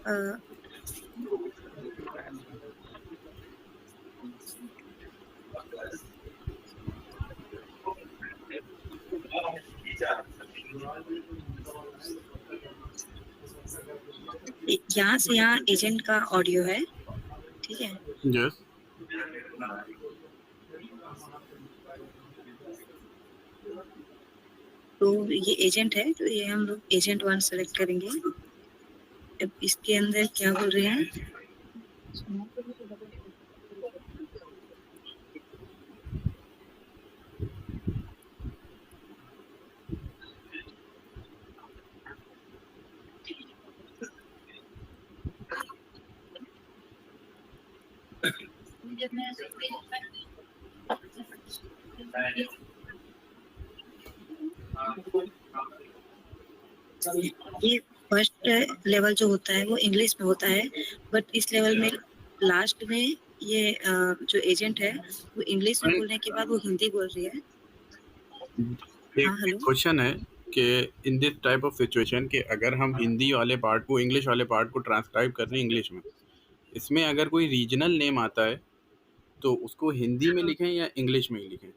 अ, यहाँ से यहाँ एजेंट का ऑडियो है, ठीक है। यस। तो ये एजेंट है, तो ये हम लोग एजेंट 1 सेलेक्ट करेंगे। अब इसके अंदर क्या बोल रहे हैं? ये फर्स्ट लेवल जो होता है वो इंग्लिश में होता है, बट इस लेवल में लास्ट में ये जो एजेंट है वो इंग्लिश में बोलने के बाद वो हिंदी बोल रही है। एक हाँ, हेलो। क्वेश्चन है कि in this type of situation कि अगर हम हिंदी वाले पार्ट को इंग्लिश वाले पार्ट को ट्रांसक्राइब कर रहे हैं इंग्लिश में, इसमें अगर कोई रीजनल नेम आता है तो उसको हिंदी में लिखें या इंग्लिश में ही लिखें?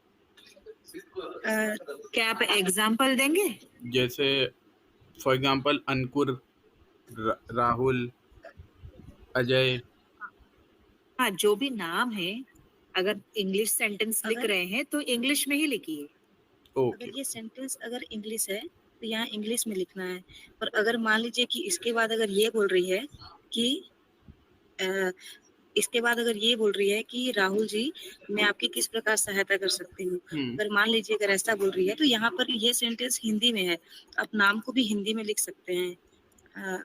क्या आप एग्जाम्पल देंगे? जैसे फॉर एग्जांपल अंकुर, राहुल, अजय। हाँ, जो भी नाम है, अगर इंग्लिश सेंटेंस लिख रहे हैं तो इंग्लिश में ही लिखिए। ओके। अगर ये सेंटेंस अगर इंग्लिश है तो यहाँ इंग्लिश में लिखना है। और अगर मान लीजिए कि इसके बाद अगर ये बोल रही है कि अ, इसके बाद अगर ये बोल रही है कि राहुल जी, मैं आपकी किस प्रकार सहायता कर सकती हूँ। अगर मान लीजिए अगर ऐसा बोल रही है तो यहाँ पर ये सेंटेंस हिंदी में है, आप नाम को भी हिंदी में लिख सकते हैं। अ,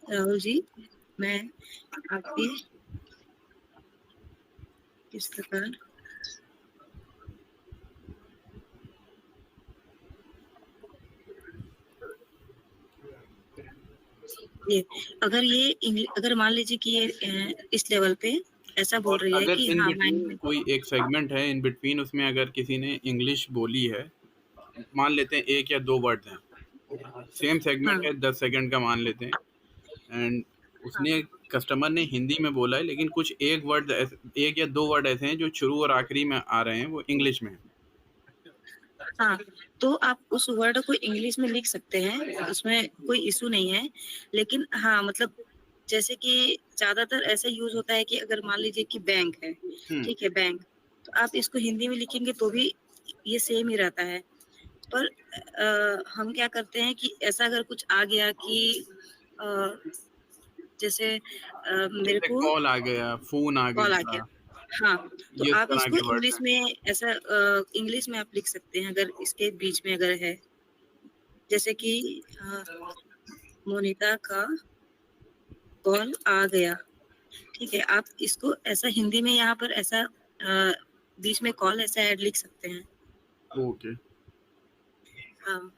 राहुल जी, मैं आपकी किस प्रकार ये अगर मान लीजिए कि ये इस लेवल पे ऐसा बोल और रही है अगर कि इन हाँ बिटवीन कोई एक सेगमेंट है, इन बिटवीन उसमें अगर किसी ने इंग्लिश बोली है, मान लेते हैं 1 या 2 वर्ड हैं, सेम सेगमेंट हाँ, है 10 सेकंड का मान लेते हैं, एंड उसने कस्टमर ने हिंदी में बोला है लेकिन कुछ एक या दो वर्ड ऐसे हैं जो शुरू और आखिरी में आ रहे हैं वो इंग्लिश में हैं। हाँ, तो आप उस वर्ड को इंग्लिश में लिख सकते हैं, उसमें कोई इशू नहीं है। लेकिन हाँ, मतलब जैसे कि ज़्यादातर ऐसा यूज़ होता है कि अगर मान लीजिए कि बैंक है, ठीक है, बैंक, तो आप इसको हिंदी में लिखेंगे तो भी ये सेम ही रहता है। पर हम क्या करते हैं कि ऐसा अगर कुछ आ गया कि अ, जैसे मेरे जैसे को कॉल आ गया, फोन आ कॉल आ गया, गया। हाँ, तो ये इस आप तरह इसको के वर्ड इंग्लिश हैं। में ऐसा इंग्लिश में आप लिख सकते हैं अगर इसके बीच में अगर है। जैसे कि मोनिका का कॉल आ गया, ठीक है? आप इसको ऐसा हिंदी में यहाँ पर ऐसा बीच में कॉल ऐसा ऐड लिख सकते हैं। ओके। हाँ,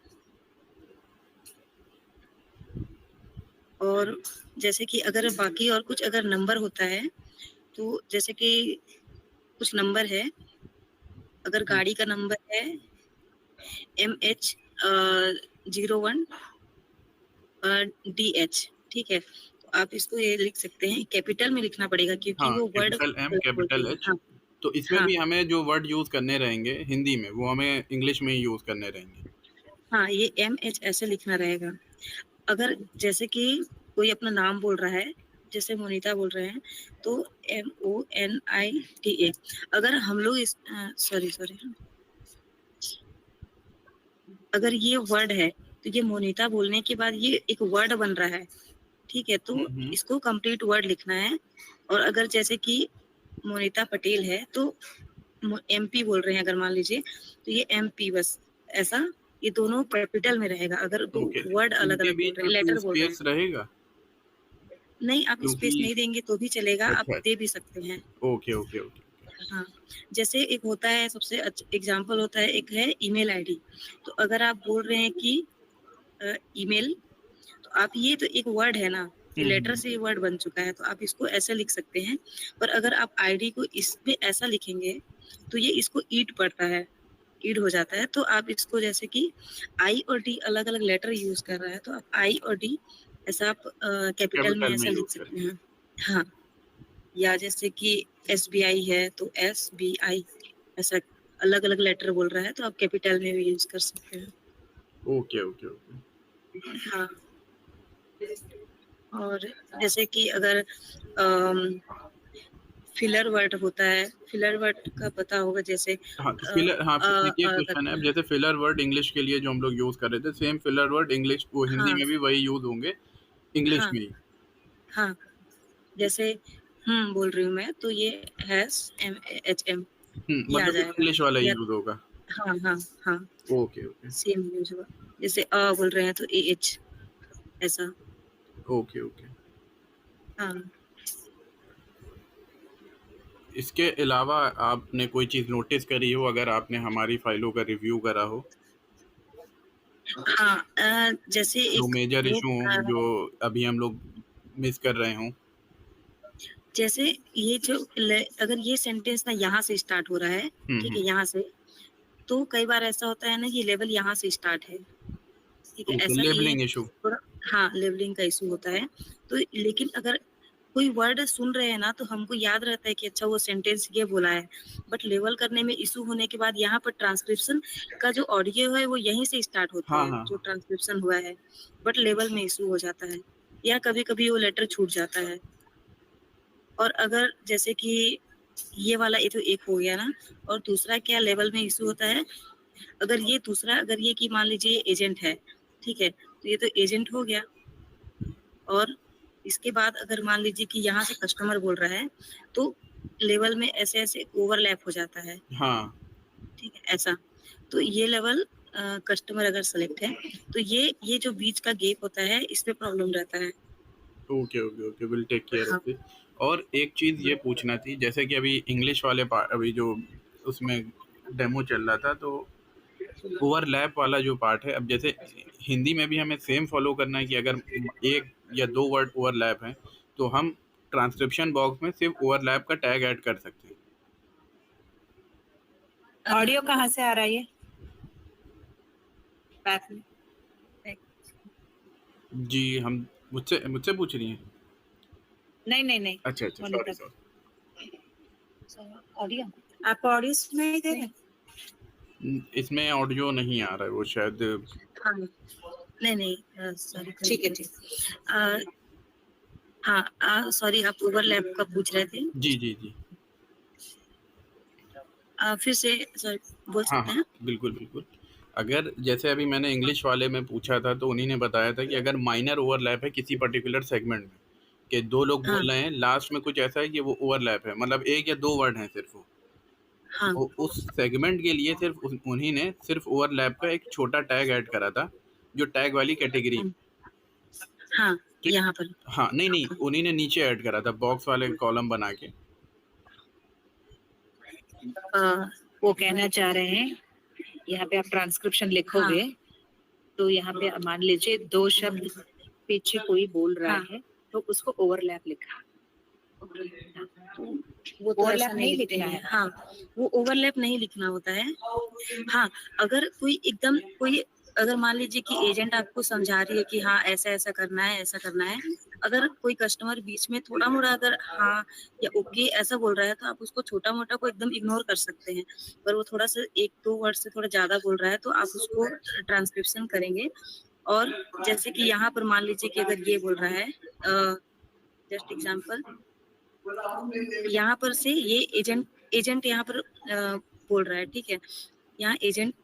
और जैसे कि अगर बाकी और कुछ अगर नंबर होता है, तो जैसे कि कुछ नंबर है, अगर गाड़ी का नंबर है MH 01 DH, ठीक है? तो आप इसको ये लिख सकते हैं, कैपिटल में लिखना पड़ेगा क्योंकि हाँ, वो वर्ड कैपिटल M, गलत बोल कैपिटल रही है। H। हाँ, तो इसमें हाँ, भी हमें जो वर्ड यूज करने रहेंगे हिंदी में वो हमें इंग्लिश में ही यूज करने रहेंगे। हाँ, ये MH ऐसे लिखना रहेगा। अगर जैसे कि कोई अपना नाम बोल रहा है, जैसे मोनिता बोल रहे हैं, तो MONITA। अगर हम लोग सॉरी, सॉरी, अगर ये वर्ड है, तो ये मोनिता बोलने के बाद ये एक वर्ड बन रहा है, ठीक है? तो इसको कंप्लीट वर्ड लिखना है। और अगर जैसे कि मोनिता पटेल है, तो MP बोल रहे हैं अगर मान लीजिए, तो ये MP बस ऐसा, ये दोनों कैपिटल में रहेगा अगर दो ओके, वर्ड इनके अलग-अलग बोल बीच रहे में हैं, कोई लेटर बोल रहे हैं। स्पेस रहेगा? नहीं, आप क्योंकि स्पेस नहीं देंगे तो भी चलेगा, आप अच्छा, दे भी सकते हैं। Okay okay okay. हाँ, जैसे एक होता है सबसे एग्ज़ाम्पल होता है, एक है ईमेल आईडी। तो अगर आप बोल रहे हैं कि ईमेल, तो आप ये तो एक वर्ड है ना, ये लेटर से ये वर्ड बन चुका है, तो आप इसको ऐसे लिख सकते हैं। पर अगर आप आईडी को इसमें ऐसा लिखेंगे, तो ये इसको ईड पड़ता है, ईड हो जाता है। तो आप इसको जैसे कि आई और डी अलग-अलग लेटर यूज़ कर रहा है, तो आप आई और डी ऐसा आप कैपिटल में कैपिटल में ऐसा लिख यूज़ सकते करें। हैं। हाँ, या जैसे कि एसबीआई है तो एसबीआई, ऐसा अलग-अलग लेटर बोल रहा है तो आप कैपिटल में भी यूज़ कर सकते हैं। Okay, okay, okay. हाँ, और जैसे कि अगर अम, फिलर वर्ड होता है, फिलर वर्ड का पता होगा जैसे हाँ, तो फिलर हाँ, देखिए क्वेश्चन है, अब करके। जैसे फिलर वर्ड इंग्लिश के लिए जो हम लोग यूज़ कर रहे थे, सेम फिलर वर्ड इंग्लिश वो हिंदी हाँ, में भी वही यूज़ होंगे, इंग्लिश हाँ, में ही। हाँ, जैसे बोल रही हूँ मैं तो ये हैज़ एम ये आ मतलब कि जाएगा। इंग्लिश वाला ही या यूज़ होगा। हाँ, हाँ, हाँ, ओके, ओके। सेम यूज़ हुआ। जैसे बोल रहे हैं तो एएच ऐसा। Okay, okay. हाँ, इसके अलावा आपने कोई चीज़ नोटिस करी हो, अगर आपने हमारी फ़ाइलों का रिव्यू करा हो, हाँ, जैसे जो एक मेजर वो इश्यू हों, जो अभी हम लोग मिस कर रहे हों? जैसे ये जो अगर ये सेंटेंस ना यहाँ से स्टार्ट हो रहा है, हुँ, ठीक हुँ। है, यहाँ से, तो कई बार ऐसा होता है ना कि लेवल यहाँ से स्टार्ट है, ठीक है, ओके, ऐसा ये लेबलिंग इश्यू। थोड़ा हाँ, लेवलिंग का इश्यू होता है। तो लेकिन अगर कोई वर्ड सुन रहे हैं ना, तो हमको याद रहता है कि अच्छा वो सेंटेंस ये बोला है, बट लेवल करने में इश्यू होने के बाद यहाँ पर ट्रांसक्रिप्शन का जो ऑडियो है, वो यहीं से स्टार्ट होता हाँ, है, हाँ, जो हाँ। ट्रांसक्रिप्शन हुआ है, बट लेवल में इश्यू हो जाता है या कभी-कभी वो लेटर छूट जाता है। और अगर जैसे कि ये वाला ये तो एक हो गया ना, और दूसरा क्या लेवल में इश्यू होता है, अगर ये कि मान लीजिए एजेंट है, ठीक है? तो ये तो एजेंट हो गया, और इसके बाद अगर मान लीजिए कि यहाँ से कस्टमर बोल रहा है, तो लेवल में ऐसे-ऐसे ओवरलैप हो जाता है, हाँ। ठीक है? ऐसा। तो ये लेवल कस्टमर अगर सेलेक्ट है, तो ये जो बीच का गैप होता है, इसमें प्रॉब्लम रहता है। Okay, okay, okay, will take care हाँ, ऑफ इट। और एक चीज़ ये पूछना थी, जैसे कि अभी इंग्लिश वाले अभी जो उसमें डेमो चल रहा था, तो ओवरलैप वाला जो पार्ट है, अब जैसे हिंदी में भी हमें सेम फॉलो करना है कि अगर 1 या 2 वर्ड ओवरलैप हैं, तो हम ट्रांसक्रिप्शन बॉक्स में सिर्फ़ ओवरलैप का टैग ऐड कर सकते हैं। ऑडियो कहाँ से आ रहा है ये? बैक में। जी, हम मुझसे मुझसे पूछ रही हैं? नहीं। अच्छा, अच्छा, मोनिका सॉरी, सॉरी। ऑडियो आप ऑडियो सुनाई दे रहे? इसमें ऑडियो नहीं आ रहा है, वो शायद हाँ। नहीं, सॉरी ठीक है, ठीक। हाँ, सॉरी आप ओवरलैप का पूछ रहे थे? जी, जी, जी। फिर से सॉरी बोल हाँ, सकते हाँ, हैं? बिल्कुल, बिल्कुल। अगर जैसे अभी मैंने इंग्लिश वाले में पूछा था, तो उन्हीं ने बताया था कि अगर माइनर ओवरलैप है किसी पर्टिकुलर सेगमेंट में, कि 2 लोग हाँ, बोल रहे हैं, लास्ट में कुछ ऐसा है कि वो ओवरलैप है, मतलब 1 या 2 वर्ड हैं सिर्फ़ वो। हाँ, तो उस सेगमेंट के लिए सिर्फ़ उन्हीं ने सिर्फ़ ओवरलैप का एक छोटा टैग ऐड करा था, जो टैग वाली कैटेगरी हुँ, में, हाँ, ठीक? यहाँ पर। हाँ, नहीं, हाँ, उन्हीं ने नीचे ऐड करा था बॉक्स वाले कॉलम बना के। अ, वो कहना चाह रहे हैं, यहाँ पे आप ट्रांसक्रिप्शन हाँ, लिखोगे, तो यहाँ पे मान लीजिए 2 शब्द पीछे कोई बोल रहा हाँ, है, तो उसको ओवरलैप लिखा। तो वो तो ऐसा ओवरलैप नहीं नहीं लिखते लिखना हैं। है। हाँ, वो ओवरलैप नहीं लिखना होता है। हाँ, अगर कोई अगर मान लीजिए कि एजेंट आपको समझा रही है कि हाँ, ऐसा-ऐसा करना है, ऐसा करना है। अगर कोई कस्टमर बीच में थोड़ा-मोड़ा अगर हाँ या ओके ऐसा बोल रहा है, तो आप उसको छोटा-मोटा को एकदम इग्नोर कर सकते हैं। पर वो थोड़ा-सा 1-2 वर्ड से थोड़ा ज़्यादा बोल रहा है, तो आप उसको ट्रांसक्रिप्शन करेंगे। और जैसे कि यहाँ पर मान लीजिए कि अगर ये बोल रहा है जस्ट एग्ज़ाम्पल, यहाँ पर से ये एजेंट एजेंट यहाँ पर बोल रहा है, ठीक है? यहाँ एजेंट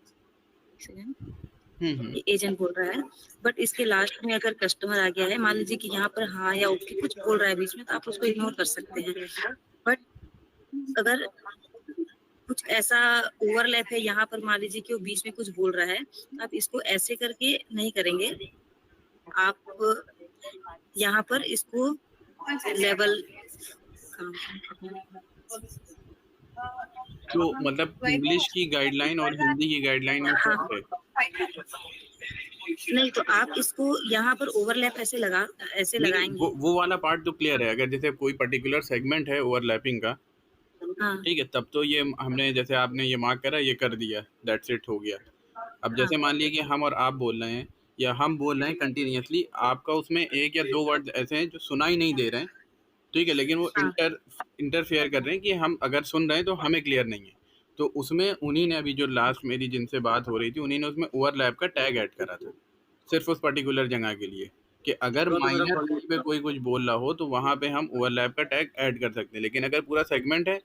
हुँ, हुँ। ये एजेंट बोल रहा है, बट इसके लास्ट में अगर कस्टमर आ गया है, मान लीजिए कि यहाँ पर हाँ या ओके कुछ बोल रहा है बीच में, तो आप उसको इग्नोर कर सकते हैं। बट अगर कुछ ऐसा ओवरलैप है, यहाँ पर मान लीजिए कि वो बीच में कुछ बोल रहा है, तो आप इसको ऐसे करके नहीं करेंगे। आप यहाँ पर इसको लेवल तो मतलब इंग्लिश की गाइडलाइन और हिंदी की गाइडलाइन में हाँ, फ़र्क है? नहीं तो आप इसको यहाँ पर ओवरलैप ऐसे नहीं, नहीं, लगाएँगे। वो वाला पार्ट तो क्लियर है। अगर जैसे कोई पर्टिकुलर सेगमेंट है ओवरलैपिंग का, हाँ, ठीक है, तब तो ये हमने जैसे आपने ये मार्क करा, ये कर दिया, दैट्स इट, हो गया। अब हाँ, जैसे मान लीजिए कि हम और आप बोल रहे हैं, या हम बोल रहे हैं कंटिन्यूअसली, आपका उसमें एक या दो वर्ड ऐसे हैं जो सुनाई नहीं दे रहे हैं, ठीक है, लेकिन वो हाँ इंटरफेयर कर रहे हैं कि हम अगर सुन रहे हैं तो हमें क्लियर नहीं है। तो उसमें उन्हीं ने अभी जो लास्ट मेरी जिनसे बात हो रही थी, उन्हीं ने उसमें ओवरलैप का टैग ऐड करा था, सिर्फ उस पर्टिकुलर जगह के लिए, कि अगर माइनर कहीं पे कोई कुछ बोल रहा हो तो वहाँ पे हम ओवरलैप का टैग ऐड कर सकते हैं, लेकिन अगर पूरा सेगमेंट है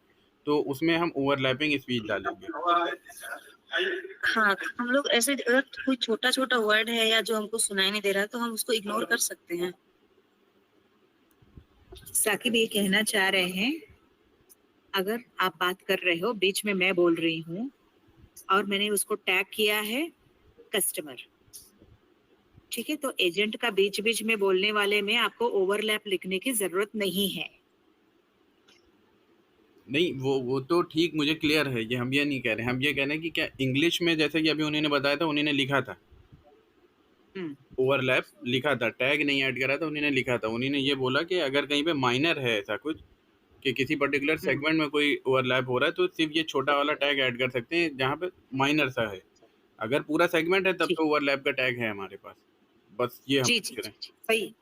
तो उसमें हम ओवरलैपिंग स्पीच डालेंगे। हाँ, तो हम लोग ऐसे अगर कोई छोटा-छोटा वर्ड है या जो हमको सुनाई नहीं दे रहा है तो हम उसको इग्नोर कर सकते हैं। साकिब ये कहना चाह रहे हैं, अगर आप बात कर रहे हो, बीच में मैं बोल रही हूँ और मैंने उसको टैग किया है कस्टमर, ठीक है, तो एजेंट का बीच-बीच में बोलने वाले में आपको ओवरलैप लिखने की जरूरत नहीं है। नहीं, वो तो ठीक, मुझे क्लियर है, ये हम ये नहीं कह रहे, हम ये कह रहे हैं कि क्या इंग्लिश में, जैसे कि अभी उन्होंने बताया था, उन्होंने लिखा था हम्म, ओवरलैप, लिखा था, टैग नहीं ऐड करा था, उन्होंने लिखा था, उन्होंने ये बोला कि अगर कहीं पे माइनर है ऐसा कुछ कि किसी पर्टिकुलर हम्म, सेगमेंट में कोई ओवरलैप हो रहा है तो सिर्फ ये छोटा वाला टैग ऐड कर सकते हैं जहाँ पे माइनर सा है। अगर पूरा सेगमेंट है तब जी तो ओवरलैप का टैग है हमारे पास। बस ये हम जी जी पूछ रहे जी जी, सही। हैं।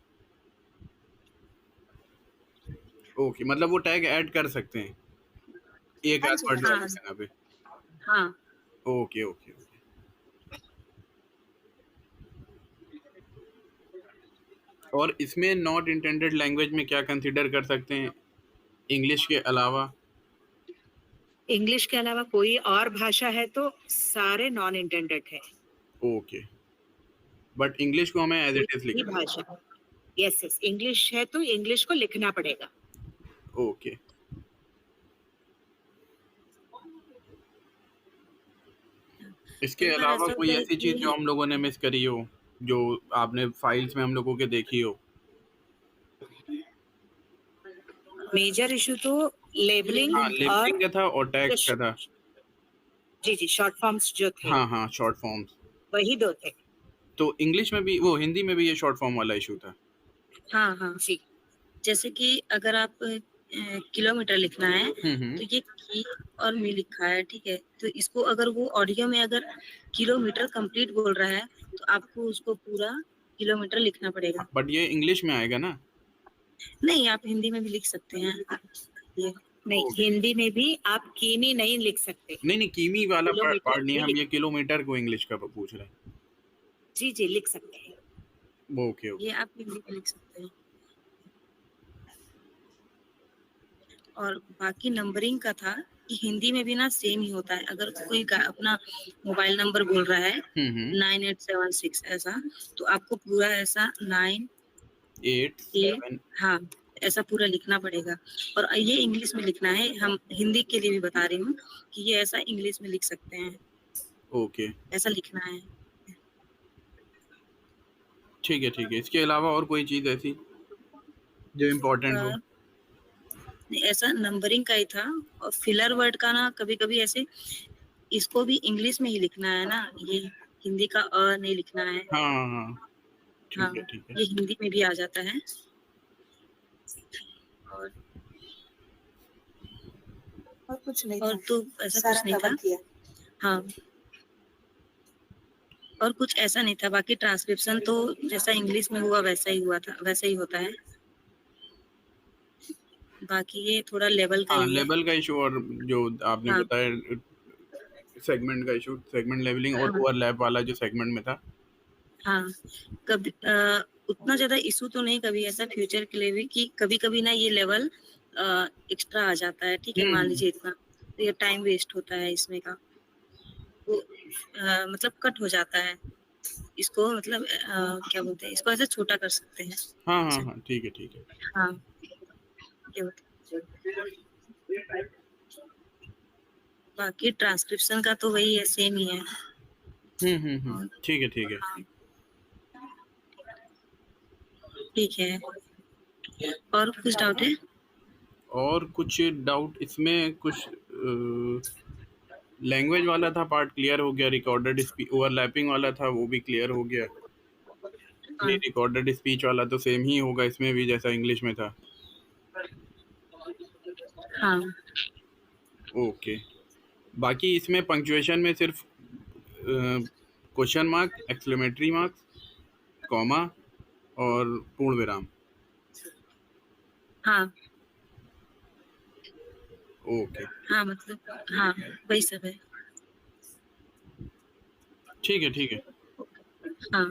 ओके, मतलब वो टैग ऐड कर सकते हैं एक हाँ आध जी, वर्ड हाँ हाँ, वाली जी, जगह पे। हाँ। Okay okay okay. और इसमें नॉट इंटेंडेड लैंग्वेज में क्या कंसिडर कर सकते हैं इंग्लिश के अलावा? इंग्लिश के अलावा कोई और भाषा है तो सारे नॉन इंटेंडेड है। ओके, बट इंग्लिश को हमें एज कोई इट इज भी लिखना भाषा, यस यस, इंग्लिश है तो इंग्लिश को लिखना पड़ेगा। है। ओके, इसके कई बार अलावा ऐसा कोई होता है ऐसी चीज जो कि हम लोगों ने मिस करी हो, जो आपने फाइल्स में हम लोगों के देखी हो? मेजर इशू तो लेबलिंग हाँ, और लेबलिंग का था और जो टैग्स का था। जी जी, शॉर्ट फॉर्म्स जो थे हाँ हाँ, शॉर्ट फॉर्म्स। वही दो थे। तो इंग्लिश में भी, वो हिंदी में भी ये शॉर्ट फॉर्म वाला इशू था? हाँ, हाँ। जी जैसे कि अगर आप किलोमीटर लिखना है हम्म। तो ये की और मी लिखा है, ठीक है? तो इसको अगर वो ऑडियो में अगर किलोमीटर कंप्लीट बोल रहा है तो आपको उसको पूरा किलोमीटर लिखना पड़ेगा। बट ये इंग्लिश में आएगा ना? नहीं, आप हिंदी में भी लिख सकते हैं। ये नहीं, ओके। हिंदी में भी आप कीमी नहीं लिख सकते, नहीं नहीं, कीमी वाला किलोमीटर पार्ट नहीं है, ही हम लिख, ये किलोमीटर को इंग्लिश का पूछ रहे जी जी लिख सकते हैं। हैं। Okay okay. ये आप हिंदी में लिख सकते हैं। और बाकी नंबरिंग का था कि हिंदी में भी ना सेम ही होता है। अगर कोई अपना मोबाइल नंबर बोल रहा है हम्म। 9876 ऐसा, तो आपको पूरा ऐसा 9 8 8 7। हाँ, ऐसा पूरा लिखना पड़ेगा। और ये इंग्लिश में लिखना है। हम हिंदी के लिए भी बता रही हूँ कि ये ऐसा इंग्लिश में लिख सकते हैं, ओके, ऐसा लिखना है। ठीक है ठीक है। इसके अलावा और कोई चीज़ ऐसी जो इम्पोर्टेंट हो? अ, ऐसा नंबरिंग का ही था। और फिलर वर्ड का ना कभी-कभी ऐसे इसको भी इंग्लिश में ही लिखना है ना, ये हिंदी का नहीं लिखना है। हाँ हाँ हाँ, हाँ, ठीक है ठीक है। ये हिंदी में भी आ जाता है। और और कुछ नहीं और था, तो ऐसा सारा कुछ नहीं कवर था। किया। हाँ, और कुछ ऐसा नहीं था। बाकी ट्रांसक्रिप्शन तो जैसा इंग्लिश में हुआ वैसा ही हुआ था, वैसा ही होता है। बाकी ये थोड़ा लेवल का हाँ, ही है। लेवल का इशू, और जो आपने हाँ, बताया सेगमेंट का इशू, सेगमेंट लेवलिंग और हाँ, ओवरलैप वाला जो सेगमेंट में था। हाँ। कभी उतना ज़्यादा इश्यू तो नहीं, कभी ऐसा फ्यूचर के लिए भी कि कभी-कभी ना ये लेवल एक्स्ट्रा आ जाता है, ठीक है? मान हम्म। लीजिए इतना, तो ये टाइम वेस्ट होता है इसमें का। वो मतलब कट हो जाता है। इसको मतलब क्या बोलते हैं, इसको ऐसे छोटा कर सकते हैं। हाँ हाँ अच्छा, हाँ, ठीक है ठीक है। हाँ, ये होता है। बाकी ट्रांसक्रिप्शन का तो वही है, सेम ही है। और ठीक है ठीक है। हाँ, ठीक है। और कुछ डाउट है? और कुछ डाउट इसमें कुछ? लैंग्वेज वाला था पार्ट क्लियर हो गया, रिकॉर्डेड स्पीच ओवरलैपिंग वाला था वो भी क्लियर हो गया। नहीं, हाँ, रिकॉर्डेड स्पीच वाला तो सेम ही होगा इसमें भी जैसा इंग्लिश में था। हाँ, ओके। बाकी इसमें पंक्चुएशन में सिर्फ question mark, exclamatory marks comma और पूर्ण विराम। हाँ ओके, हाँ, मतलब हाँ, वही सब है। ठीक है, ठीक है। हाँ।